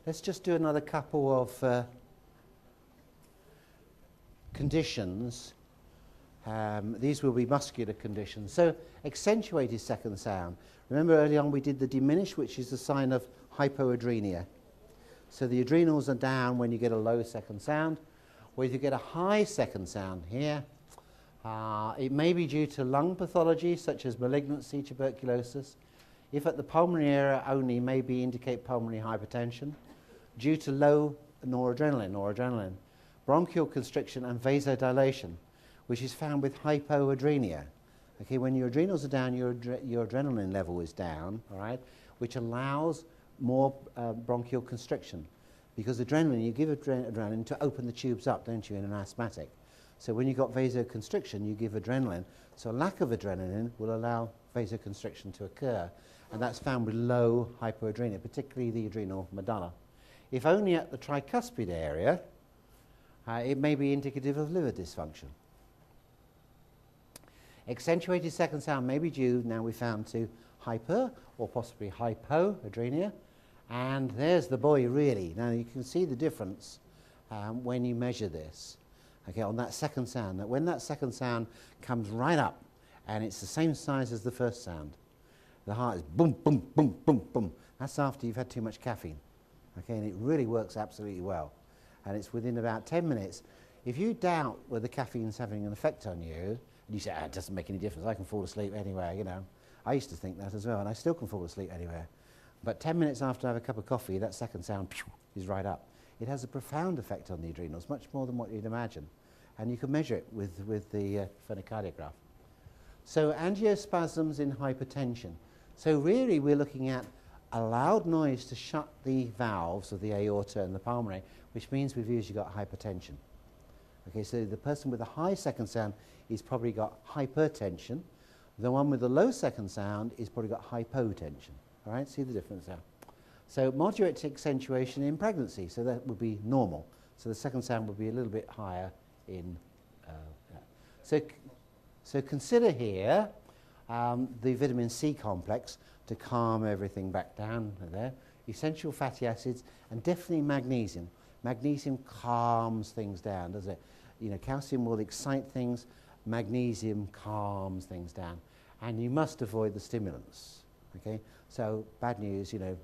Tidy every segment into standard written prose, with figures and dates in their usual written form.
Let's just do another couple of conditions. These will be muscular conditions. So accentuated second sound. Remember early on we did the diminished, which is a sign of hypoadrenia. So the adrenals are down when you get a low second sound. Or if you get a high second sound here, it may be due to lung pathology such as malignancy, tuberculosis. If at the pulmonary area only, maybe indicate pulmonary hypertension. Due to low noradrenaline, bronchial constriction and vasodilation, which is found with hypoadrenia. Okay, when your adrenals are down, your adrenaline level is down, all right, which allows more bronchial constriction. Because adrenaline, you give adrenaline to open the tubes up, don't you, in an asthmatic. So when you've got vasoconstriction, you give adrenaline. So lack of adrenaline will allow vasoconstriction to occur. And that's found with low hypoadrenia, particularly the adrenal medulla. If only at the tricuspid area, it may be indicative of liver dysfunction. Accentuated second sound may be due, now we found, to hyper or possibly hypoadrenia. And there's the boy really. Now you can see the difference when you measure this, okay, on that second sound. That when that second sound comes right up and it's the same size as the first sound, the heart is boom, boom, boom, boom, boom. That's after you've had too much caffeine, okay, and it really works absolutely well. And it's within about 10 minutes. If you doubt whether caffeine's having an effect on you, and you say, it doesn't make any difference, I can fall asleep anywhere, you know. I used to think that as well, and I still can fall asleep anywhere. But 10 minutes after I have a cup of coffee, that second sound is right up. It has a profound effect on the adrenals, much more than what you'd imagine. And you can measure it with the phonocardiograph. So angiospasms in hypertension. So really we're looking at a loud noise to shut the valves of the aorta and the pulmonary, which means we've usually got hypertension. Okay, so the person with a high second sound is probably got hypertension. The one with the low second sound is probably got hypotension. All right, see the difference there. So moderate accentuation in pregnancy, so that would be normal. So the second sound would be a little bit higher in So consider here the vitamin C complex to calm everything back down there. Essential fatty acids and definitely magnesium. Magnesium calms things down, does it? You know, calcium will excite things, magnesium calms things down. And you must avoid the stimulants, okay? So bad news, you know,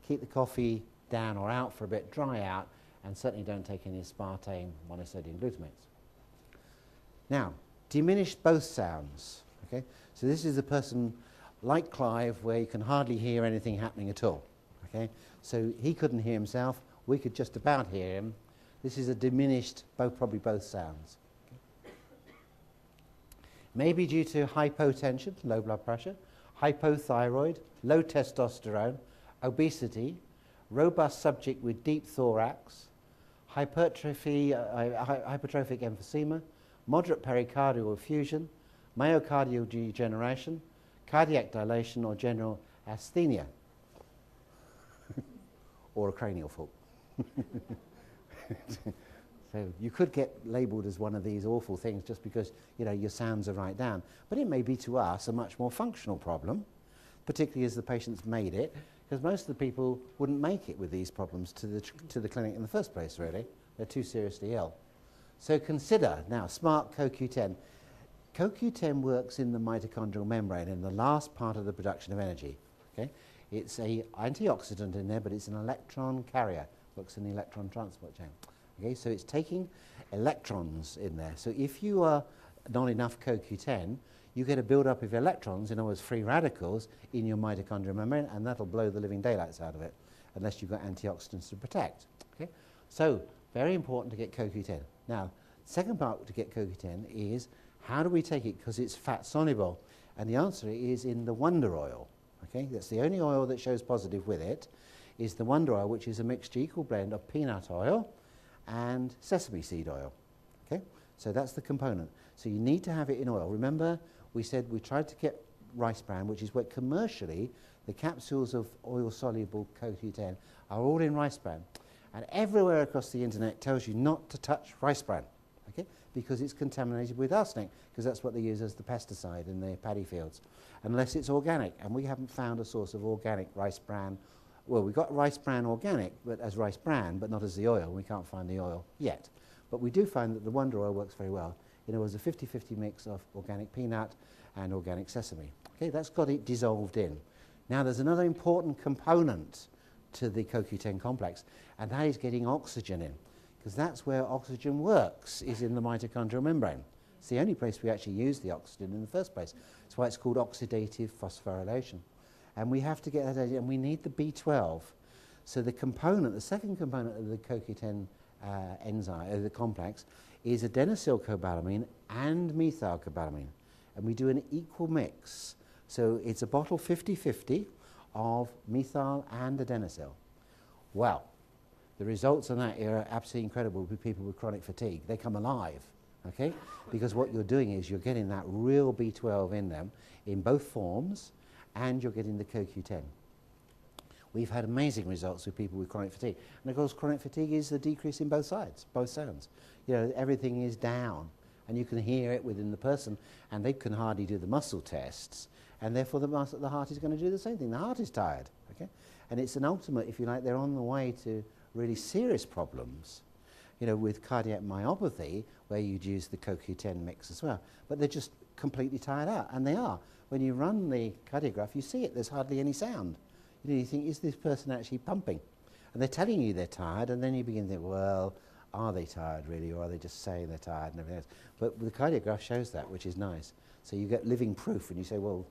keep the coffee down or out for a bit, dry out, and certainly don't take any aspartame, monosodium glutamates. Now, diminish both sounds, okay? So this is a person like Clive where you can hardly hear anything happening at all, okay? So he couldn't hear himself, we could just about hear him. This is a diminished, probably both sounds. Okay. Maybe due to hypotension, low blood pressure, hypothyroid, low testosterone, obesity, robust subject with deep thorax, hypertrophic emphysema, moderate pericardial effusion, myocardial degeneration, cardiac dilation or general asthenia, or a cranial fault. So you could get labelled as one of these awful things just because, you know, your sounds are right down. But it may be to us a much more functional problem, particularly as the patient's made it, because most of the people wouldn't make it with these problems to the clinic in the first place, really. They're too seriously ill. So consider, now, SMART CoQ10. CoQ10 works in the mitochondrial membrane in the last part of the production of energy. Okay? It's an antioxidant in there, but it's an electron carrier. Works in the electron transport chain. Okay, so it's taking electrons in there. So if you are not enough CoQ10, you get a build-up of electrons, in other words, free radicals, in your mitochondrial membrane, and that'll blow the living daylights out of it, unless you've got antioxidants to protect. Okay? So very important to get CoQ10. Now, second part to get CoQ10 is, how do we take it? Because it's fat soluble. And the answer is in the Wonder Oil. Okay? That's the only oil that shows positive with it, is the Wonder Oil, which is a mixture equal blend of peanut oil and sesame seed oil. Okay? So that's the component. So you need to have it in oil. Remember, we said we tried to get rice bran, which is where commercially the capsules of oil-soluble CoQ10 are all in rice bran. And everywhere across the internet tells you not to touch rice bran, okay? Because it's contaminated with arsenic, because that's what they use as the pesticide in the paddy fields, unless it's organic. And we haven't found a source of organic rice bran well, we've got rice bran organic, but as rice bran, but not as the oil. We can't find the oil yet. But we do find that the Wonder Oil works very well. It was a 50-50 mix of organic peanut and organic sesame. Okay, that's got it dissolved in. Now there's another important component to the CoQ10 complex, and that is getting oxygen in, because that's where oxygen works, is in the mitochondrial membrane. It's the only place we actually use the oxygen in the first place. That's why it's called oxidative phosphorylation. And we have to get that, and we need the B12. So the component, the second component of the CoQ10 enzyme, the complex, is adenosylcobalamin and methylcobalamin. And we do an equal mix. So it's a bottle 50-50 of methyl and adenosyl. Well, the results on that are absolutely incredible with people with chronic fatigue. They come alive, okay? Because what you're doing is you're getting that real B12 in them in both forms, and you're getting the CoQ10. We've had amazing results with people with chronic fatigue. And of course, chronic fatigue is the decrease in both sides, both sounds. You know, everything is down, and you can hear it within the person, and they can hardly do the muscle tests, and therefore the heart is going to do the same thing. The heart is tired, okay? And it's an ultimate, if you like, they're on the way to really serious problems, you know, with cardiac myopathy, where you'd use the CoQ10 mix as well. But they're just completely tired out, and they are. When you run the cardiograph, you see it, there's hardly any sound. You know, you think, is this person actually pumping? And they're telling you they're tired, and then you begin to think, well, are they tired really, or are they just saying they're tired and everything else? But the cardiograph shows that, which is nice. So you get living proof when you say, well,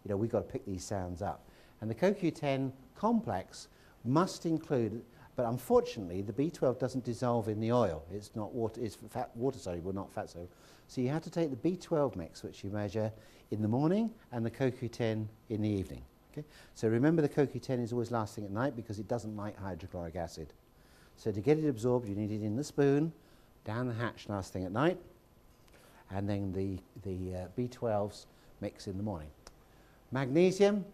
you know, we've got to pick these sounds up. And the CoQ10 complex must include, but unfortunately, the B12 doesn't dissolve in the oil. It's not water, it's water soluble, not fat soluble. So you have to take the B12 mix, which you measure in the morning, and the CoQ10 in the evening. Okay? So remember, the CoQ10 is always last thing at night because it doesn't like hydrochloric acid. So to get it absorbed, you need it in the spoon, down the hatch last thing at night, and then the B12s mix in the morning. Magnesium,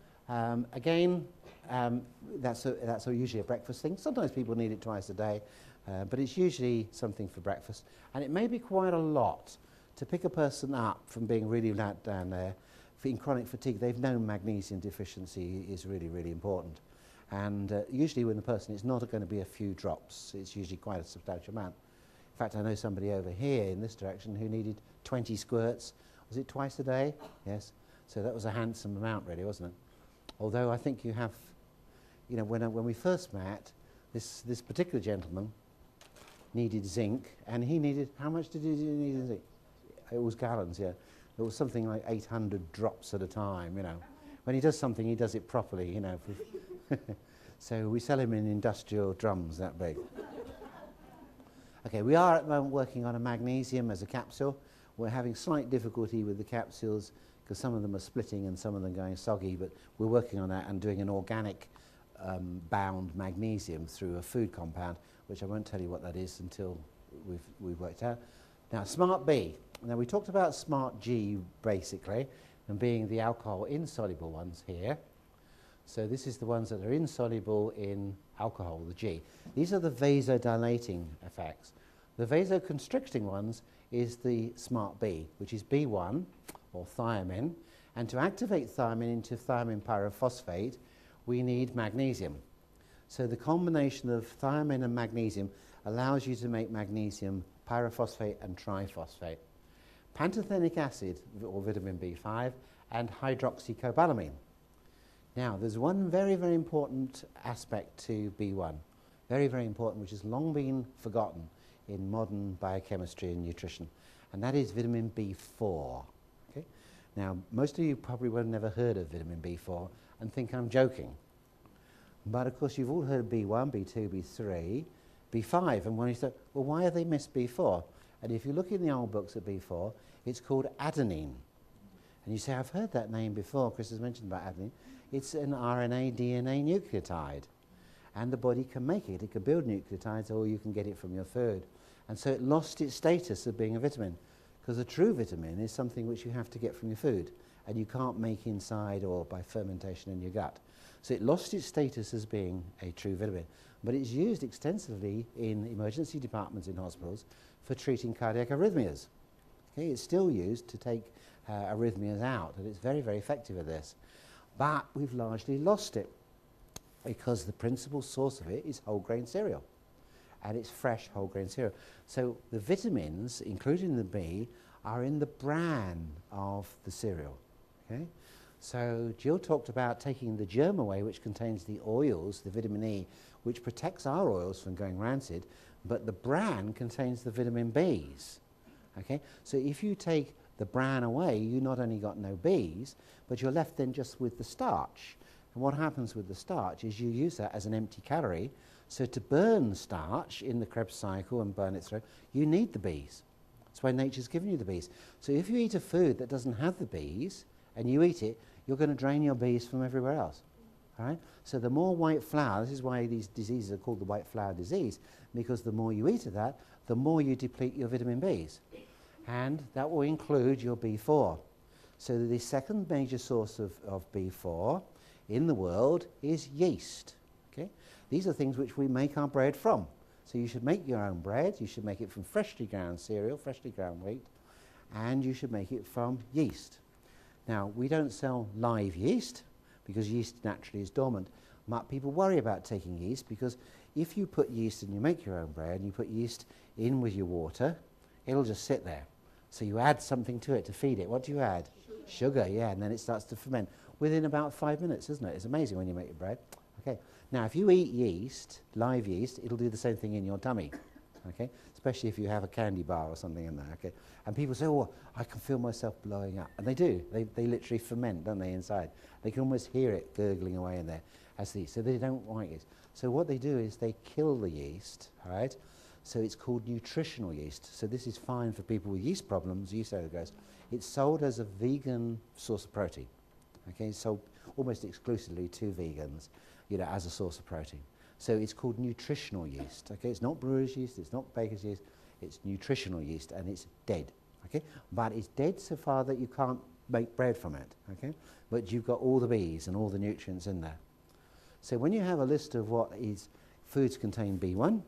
again, that's usually a breakfast thing. Sometimes people need it twice a day, but it's usually something for breakfast. And it may be quite a lot to pick a person up from being really loud down there. In chronic fatigue, they've known magnesium deficiency is really, really important. And usually when the person, it's not going to be a few drops, it's usually quite a substantial amount. In fact, I know somebody over here in this direction who needed 20 squirts. Was it twice a day? Yes. So that was a handsome amount really, wasn't it? Although I think you have, you know, when we first met, this particular gentleman needed zinc, and he needed, how much did he need in zinc? It was gallons, yeah. It was something like 800 drops at a time, you know. When he does something, he does it properly, you know. So we sell him in industrial drums that big. Okay, we are at the moment working on a magnesium as a capsule. We're having slight difficulty with the capsules because some of them are splitting and some of them going soggy, but we're working on that and doing an organic bound magnesium through a food compound, which I won't tell you what that is until we've worked out. Now, Smart B. Now, we talked about Smart G, basically, and being the alcohol-insoluble ones here. So this is the ones that are insoluble in alcohol, the G. These are the vasodilating effects. The vasoconstricting ones is the Smart B, which is B1, or thiamine. And to activate thiamine into thiamine pyrophosphate, we need magnesium. So the combination of thiamine and magnesium allows you to make magnesium pyrophosphate and triphosphate. Pantothenic acid, or vitamin B5, and hydroxycobalamin. Now, there's one very, very important aspect to B1, very, very important, which has long been forgotten in modern biochemistry and nutrition, and that is vitamin B4. Okay? Now, most of you probably would have never heard of vitamin B4 and think I'm joking. But of course, you've all heard of B1, B2, B3, B5, and when you say, well, why have they missed B4? And if you look in the old books at B4, it's called adenine. And you say, I've heard that name before, Chris has mentioned about adenine. It's an RNA, DNA nucleotide. And the body can make it. It can build nucleotides, or you can get it from your food. And so it lost its status of being a vitamin, because a true vitamin is something which you have to get from your food, and you can't make inside or by fermentation in your gut. So it lost its status as being a true vitamin. But it's used extensively in emergency departments in hospitals for treating cardiac arrhythmias. Okay, it's still used to take arrhythmias out, and it's very, very effective at this. But we've largely lost it. because the principal source of it is whole grain cereal, and it's fresh whole grain cereal. So the vitamins, including the B, are in the bran of the cereal. Okay? So Jill talked about taking the germ away, which contains the oils, the vitamin E, which protects our oils from going rancid, but the bran contains the vitamin Bs. Okay? So if you take the bran away, you not only got no Bs, but you're left then just with the starch. And what happens with the starch is you use that as an empty calorie. So to burn starch in the Krebs cycle and burn it through, you need the Bs. That's why nature's given you the Bs. So if you eat a food that doesn't have the Bs, and you eat it, you're going to drain your Bs from everywhere else. All right? So the more white flour, this is why these diseases are called the white flour disease, because the more you eat of that, the more you deplete your vitamin Bs. And that will include your B4. So the second major source of B4 in the world is yeast. Okay? These are things which we make our bread from. So you should make your own bread, you should make it from freshly ground cereal, freshly ground wheat, and you should make it from yeast. Now, we don't sell live yeast because yeast naturally is dormant, but people worry about taking yeast because if you put yeast and you make your own bread and you put yeast in with your water, it'll just sit there. So you add something to it to feed it. What do you add? Sugar, yeah, and then it starts to ferment within about 5 minutes, isn't it? It's amazing when you make your bread. Okay. Now, if you eat yeast, live yeast, it'll do the same thing in your tummy. Okay, especially if you have a candy bar or something in there. Okay, and people say, "Oh, I can feel myself blowing up," and they do. They literally ferment, don't they, inside? They can almost hear it gurgling away in there as the yeast. So they don't like it. So what they do is they kill the yeast. All right. So it's called nutritional yeast. So this is fine for people with yeast problems, yeast overgrowth. It's sold as a vegan source of protein. Okay, sold almost exclusively to vegans, as a source of protein. So it's called nutritional yeast. Okay, it's not brewer's yeast, it's not baker's yeast, it's nutritional yeast, and it's dead. Okay, but it's dead so far that you can't make bread from it. Okay, but you've got all the Bs and all the nutrients in there. So when you have a list of what is foods contain B1,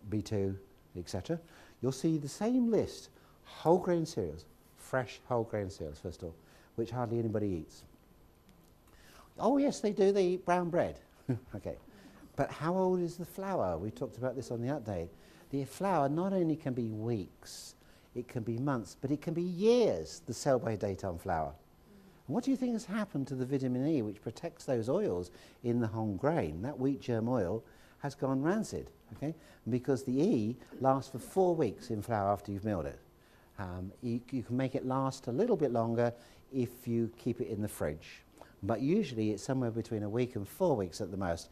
B2, etc., you'll see the same list: whole grain cereals, fresh whole grain cereals first of all, which hardly anybody eats. Oh yes, they do. They eat brown bread. Okay. But how old is the flour? We talked about this on the update. The flour not only can be weeks, it can be months, but it can be years, the sell-by date on flour. And what do you think has happened to the vitamin E, which protects those oils in the whole grain? That wheat germ oil has gone rancid, okay? Because the E lasts for 4 weeks in flour after you've milled it. You can make it last a little bit longer if you keep it in the fridge. But usually it's somewhere between a week and 4 weeks at the most.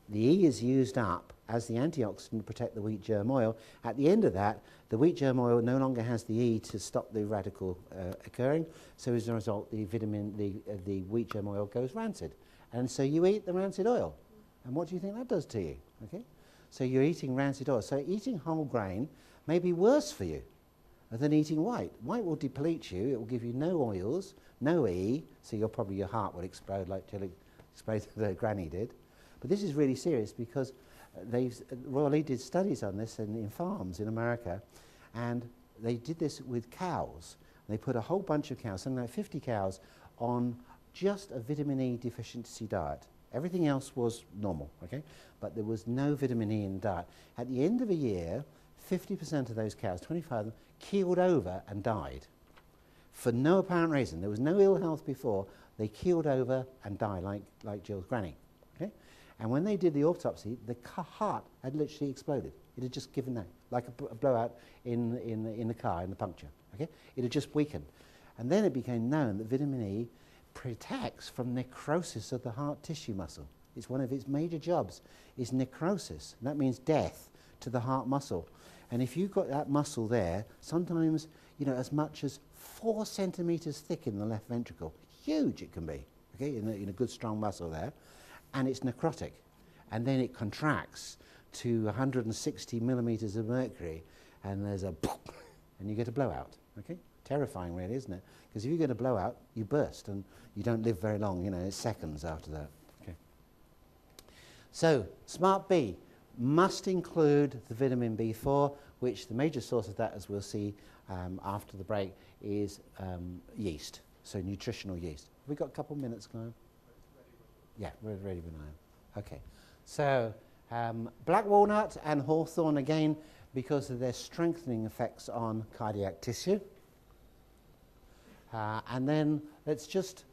The E is used up as the antioxidant to protect the wheat germ oil. At the end of that, the wheat germ oil no longer has the E to stop the radical occurring. So as a result, the wheat germ oil goes rancid. And so you eat the rancid oil. And what do you think that does to you? Okay? So you're eating rancid oil. So eating whole grain may be worse for you than eating white. White will deplete you. It will give you no oils, no E, so your heart will explode like Tilly exploded that Granny did. But this is really serious because Royal E did studies on this in farms in America, and they did this with cows. They put a whole bunch of cows, something like 50 cows, on just a vitamin E deficiency diet. Everything else was normal, okay? But there was no vitamin E in the diet. At the end of a year, 50% of those cows, 25 of them, keeled over and died for no apparent reason. There was no ill health before. They keeled over and died like Jill's granny. Okay? And when they did the autopsy, the heart had literally exploded. It had just given out, like a blowout in the car, in the puncture. Okay? It had just weakened. And then it became known that vitamin E protects from necrosis of the heart tissue muscle. It's one of its major jobs, is necrosis. And that means death to the heart muscle. And if you've got that muscle there, sometimes, as much as 4 centimeters thick in the left ventricle, huge it can be, okay, in a good strong muscle there, and it's necrotic. And then it contracts to 160 millimeters of mercury, and there's a and you get a blowout, okay? Terrifying really, isn't it? Because if you get a blowout, you burst, and you don't live very long, it's seconds after that, okay? So, Smart B must include the vitamin B4, which the major source of that, as we'll see after the break, is yeast, so nutritional yeast. Have we got a couple minutes, Graham? Yeah, we're ready with Graham. Okay, So black walnut and hawthorn, again, because of their strengthening effects on cardiac tissue. And then let's just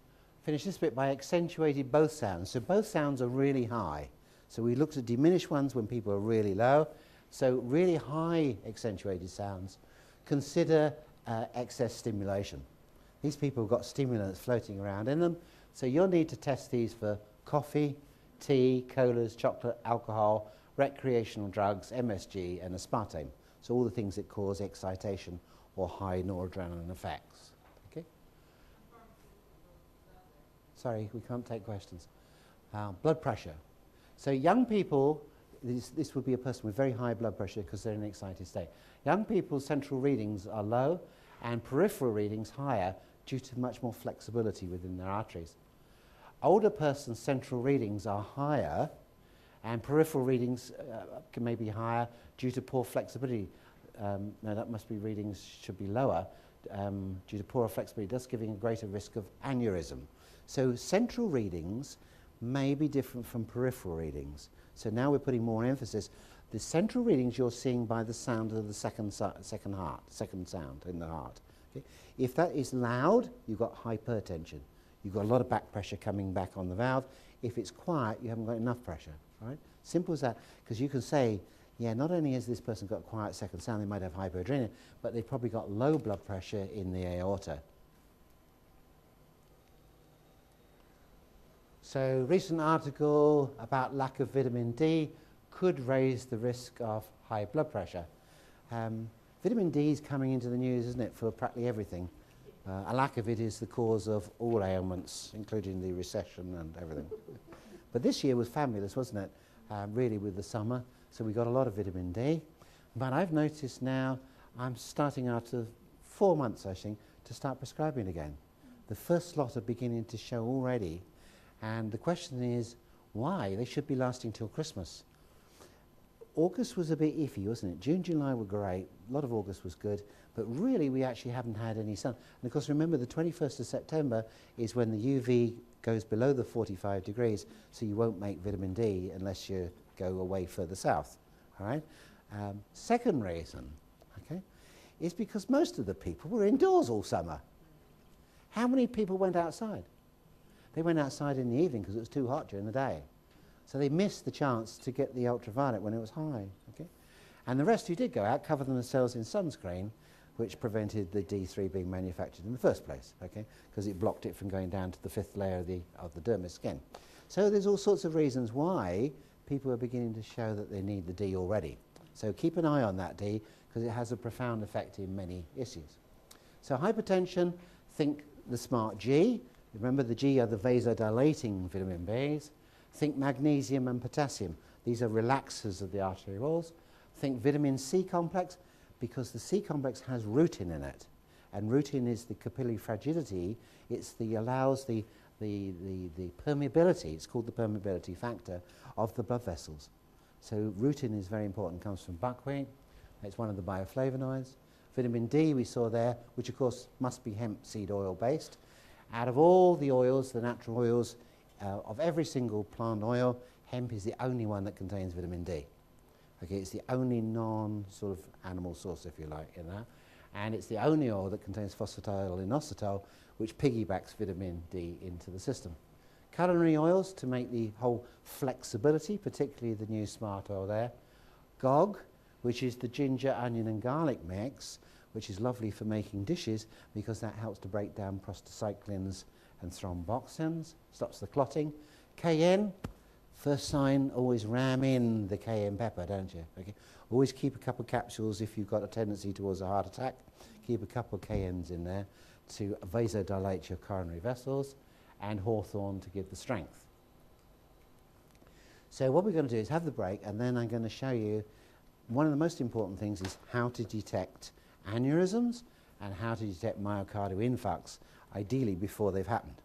finish this bit by accentuating both sounds. So both sounds are really high. So we looked at diminished ones when people are really low. So really high accentuated sounds. Consider excess stimulation. These people have got stimulants floating around in them. So you'll need to test these for coffee, tea, colas, chocolate, alcohol, recreational drugs, MSG, and aspartame. So all the things that cause excitation or high noradrenaline effects. Okay? Sorry, we can't take questions. Blood pressure. So young people, this would be a person with very high blood pressure because they're in an excited state. Young people's central readings are low and peripheral readings higher due to much more flexibility within their arteries. Older persons' central readings are higher and peripheral readings can maybe be higher due to poor flexibility. No, that must be readings should be lower due to poor flexibility, thus giving a greater risk of aneurysm. So central readings may be different from peripheral readings. So now we're putting more emphasis. The central readings you're seeing by the sound of the second sound in the heart. Okay? If that is loud, you've got hypertension. You've got a lot of back pressure coming back on the valve. If it's quiet, you haven't got enough pressure. Right? Simple as that. Because you can say, yeah, not only has this person got quiet second sound, they might have hypoadrenaline, but they've probably got low blood pressure in the aorta. So recent article about lack of vitamin D could raise the risk of high blood pressure. Vitamin D is coming into the news, isn't it, for practically everything. A lack of it is the cause of all ailments, including the recession and everything. But this year was fabulous, wasn't it? Really with the summer. So we got a lot of vitamin D. But I've noticed now I'm starting after 4 months, I think, to start prescribing again. The first lot are beginning to show already. And the question is, why? They should be lasting till Christmas. August was a bit iffy, wasn't it? June, July were great. A lot of August was good. But really, we actually haven't had any sun. And of course, remember, the 21st of September is when the UV goes below the 45 degrees, so you won't make vitamin D unless you go away further south. All right? Second reason, okay, is because most of the people were indoors all summer. How many people went outside? They went outside in the evening because it was too hot during the day. So they missed the chance to get the ultraviolet when it was high. Okay? And the rest who did go out covered themselves in sunscreen, which prevented the D3 being manufactured in the first place, okay? Because it blocked it from going down to the 5th layer of the dermis skin. So there's all sorts of reasons why people are beginning to show that they need the D already. So keep an eye on that D because it has a profound effect in many issues. So hypertension, think the SMART G. Remember the G are the vasodilating vitamin Bs. Think magnesium and potassium. These are relaxers of the artery walls. Think vitamin C complex because the C complex has rutin in it. And rutin is the capillary fragility. It's the allows the permeability, it's called the permeability factor of the blood vessels. So rutin is very important, comes from buckwheat. It's one of the bioflavonoids. Vitamin D we saw there, which of course must be hemp seed oil based. Out of all the oils, the natural oils, of every single plant oil, hemp is the only one that contains vitamin D. Okay, it's the only non-sort of animal source, if you like, in that. And it's the only oil that contains phosphatidyl'inositol, which piggybacks vitamin D into the system. Culinary oils to make the whole flexibility, particularly the new smart oil there. GOG, which is the ginger, onion and garlic mix, which is lovely for making dishes because that helps to break down prostacyclins and thromboxans, stops the clotting. Cayenne, first sign, always ram in the cayenne pepper, don't you? Okay. Always keep a couple of capsules if you've got a tendency towards a heart attack. Keep a couple of cayennes in there to vasodilate your coronary vessels, and hawthorn to give the strength. So what we're going to do is have the break, and then I'm going to show you one of the most important things is how to detect aneurysms and how to detect myocardial infarcts, ideally before they've happened.